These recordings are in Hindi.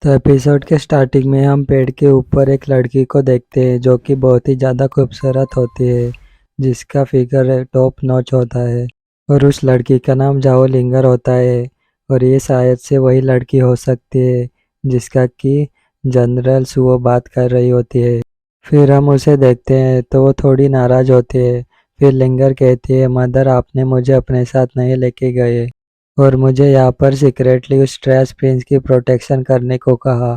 तो एपिसोड के स्टार्टिंग में हम पेड़ के ऊपर एक लड़की को देखते हैं जो कि बहुत ही ज़्यादा खूबसूरत होती है, जिसका फिगर टॉप नॉच होता है। और उस लड़की का नाम जाओ लिंगर होता है। और ये शायद से वही लड़की हो सकती है जिसका कि जनरल सुओ बात कर रही होती है। फिर हम उसे देखते हैं तो वो थोड़ी नाराज़ होती है। फिर लिंगर कहती है, मदर आपने मुझे अपने साथ नहीं लेके गए और मुझे यहाँ पर सीक्रेटली उस ट्रैश प्रिंस की प्रोटेक्शन करने को कहा।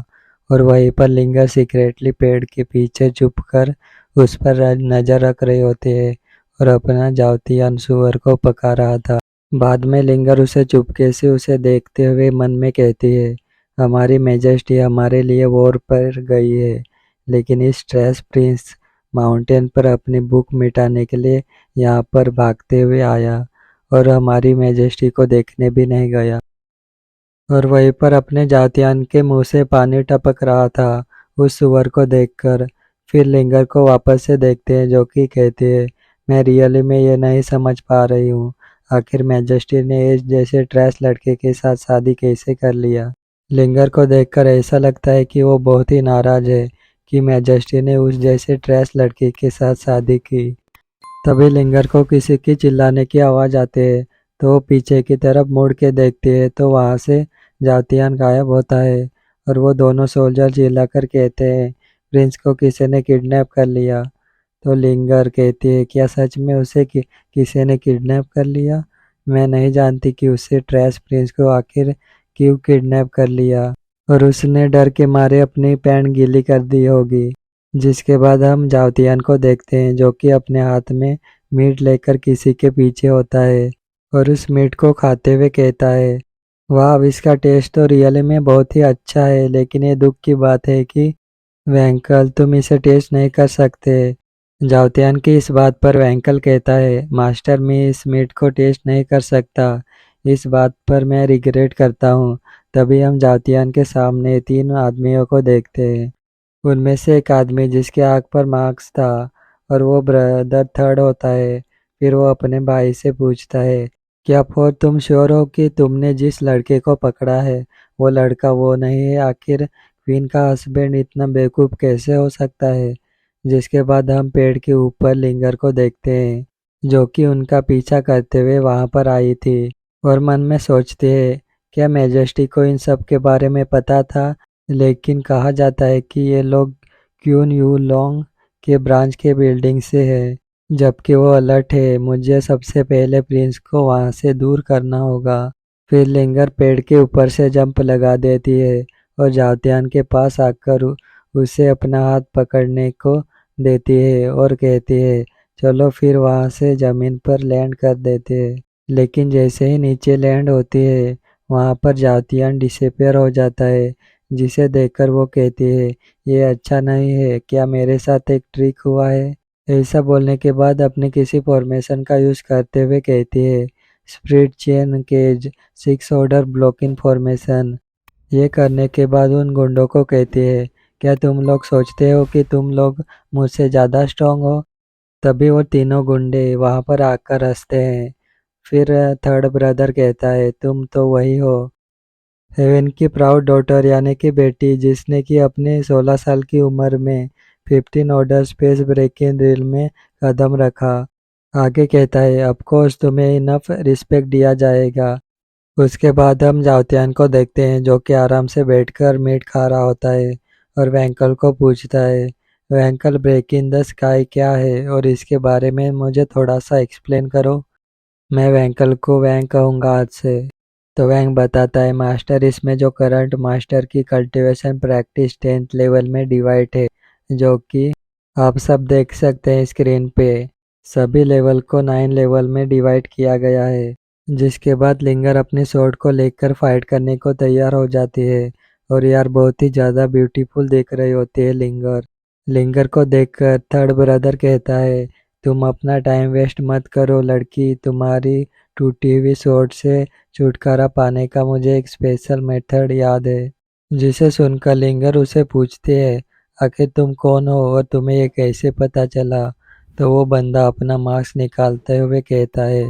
और वहीं पर लिंगर सीक्रेटली पेड़ के पीछे छुप कर उस पर नजर रख रही होती है और अपना जावतियान सुअर को पका रहा था। बाद में लिंगर उसे चुपके से उसे देखते हुए मन में कहती है, हमारी मेजेस्टी हमारे लिए वॉर पर गई है, लेकिन इस ट्रैश प्रिंस माउंटेन पर अपनी भूख मिटाने के लिए यहाँ पर भागते हुए आया और हमारी मेजेस्टी को देखने भी नहीं गया। और वहीं पर अपने जातियान के मुंह से पानी टपक रहा था उस सुअर को देखकर। फिर लिंगर को वापस से देखते हैं जो कि कहती है, मैं रियली में ये नहीं समझ पा रही हूँ, आखिर मेजेस्टी ने इस जैसे ट्रैश लड़के के साथ शादी कैसे कर लिया। लिंगर को देखकर ऐसा लगता है कि वो बहुत ही नाराज है कि मेजेस्टी ने उस जैसे ट्रैश लड़के के साथ शादी की। तभी लिंगर को किसी की चिल्लाने की आवाज़ आती है तो वो पीछे की तरफ मुड़ के देखती है तो वहाँ से जातियान गायब होता है। और वो दोनों सोल्जर चिल्लाकर कहते हैं, प्रिंस को किसी ने किडनैप कर लिया। तो लिंगर कहती है, क्या सच में उसे किसी ने किडनैप कर लिया? मैं नहीं जानती कि उसे ट्रैश प्रिंस को आखिर क्यों किडनैप कर लिया और उसने डर के मारे अपनी पैंट गीली कर दी होगी। जिसके बाद हम जावतियान को देखते हैं जो कि अपने हाथ में मीट लेकर किसी के पीछे होता है और उस मीट को खाते हुए कहता है, वाह अब इसका टेस्ट तो रियल में बहुत ही अच्छा है, लेकिन ये दुख की बात है कि वैंकल तुम इसे टेस्ट नहीं कर सकते। जावतियान की इस बात पर वैंकल कहता है, मास्टर मैं इस मीट को टेस्ट नहीं कर सकता, इस बात पर मैं रिग्रेट करता हूँ। तभी हम जावतियान के सामने तीन आदमियों को देखते हैं। उनमें से एक आदमी जिसके आँख पर मार्क्स था और वो ब्रदर थर्ड होता है। फिर वो अपने भाई से पूछता है, क्या फोर तुम श्योर हो कि तुमने जिस लड़के को पकड़ा है वो लड़का वो नहीं है? आखिर क्वीन का हस्बैंड इतना बेवकूफ़ कैसे हो सकता है? जिसके बाद हम पेड़ के ऊपर लिंगर को देखते हैं जो कि उनका पीछा करते हुए वहां पर आई थी और मन में सोचते हैं, क्या मेजेस्टी को इन सब के बारे में पता था? लेकिन कहा जाता है कि ये लोग क्यून यू लोंग के ब्रांच के बिल्डिंग से है, जबकि वो अलर्ट है। मुझे सबसे पहले प्रिंस को वहां से दूर करना होगा। फिर लिंगर पेड़ के ऊपर से जंप लगा देती है और जावतियान के पास आकर उसे अपना हाथ पकड़ने को देती है और कहती है, चलो फिर वहां से जमीन पर लैंड कर देते हैं। लेकिन जैसे ही नीचे लैंड होती है वहां पर जावतियान डिसअपीयर हो जाता है, जिसे देखकर वो कहती है, ये अच्छा नहीं है, क्या मेरे साथ एक ट्रिक हुआ है? ऐसा बोलने के बाद अपने किसी फॉर्मेशन का यूज करते हुए कहती है, split chain cage 6 order blocking formation. ये करने के बाद उन गुंडों को कहती है, क्या तुम लोग सोचते हो कि तुम लोग मुझसे ज़्यादा स्ट्रांग हो? तभी वो तीनों गुंडे वहां पर आकर हंसते हैं। फिर थर्ड ब्रदर कहता है, तुम तो वही हो, हेवन की प्राउड डॉटर यानी कि बेटी, जिसने कि अपने 16 साल की उम्र में 15 ऑर्डर स्पेस ब्रेकिंग ड्रिल में कदम रखा। आगे कहता है, ऑफ कोर्स तुम्हें इनफ रिस्पेक्ट दिया जाएगा। उसके बाद हम जावतियान को देखते हैं जो कि आराम से बैठकर मीट खा रहा होता है और वैंकल को पूछता है, वैंकल ब्रेक इन द स्काई क्या है और इसके बारे में मुझे थोड़ा सा एक्सप्लेन करो। मैं वैंकल को वैंक कहूँगा आज से। तो वैंक बताता है, मास्टर इसमें जो करंट मास्टर की कल्टीवेशन प्रैक्टिस 10th लेवल में डिवाइड है, जो कि आप सब देख सकते हैं स्क्रीन पे। सभी लेवल को 9 लेवल में डिवाइड किया गया है। जिसके बाद लिंगर अपनी स्वॉर्ड को लेकर फाइट करने को तैयार हो जाती है और यार बहुत ही ज़्यादा ब्यूटीफुल दिख रही होती है लिंगर। लिंगर को देखकर थर्ड ब्रदर कहता है, तुम अपना टाइम वेस्ट मत करो लड़की, तुम्हारी टूटी हुई स्वॉर्ड से छुटकारा पाने का मुझे एक स्पेशल मेथड याद है। जिसे सुनकर लिंगर उसे पूछती है, आखिर तुम कौन हो और तुम्हें ये कैसे पता चला? तो वो बंदा अपना मास्क निकालते हुए कहता है,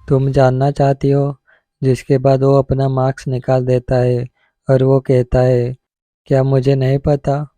तुम जानना चाहती हो? जिसके बाद वो अपना मास्क निकाल देता है और वो कहता है, क्या मुझे नहीं पता?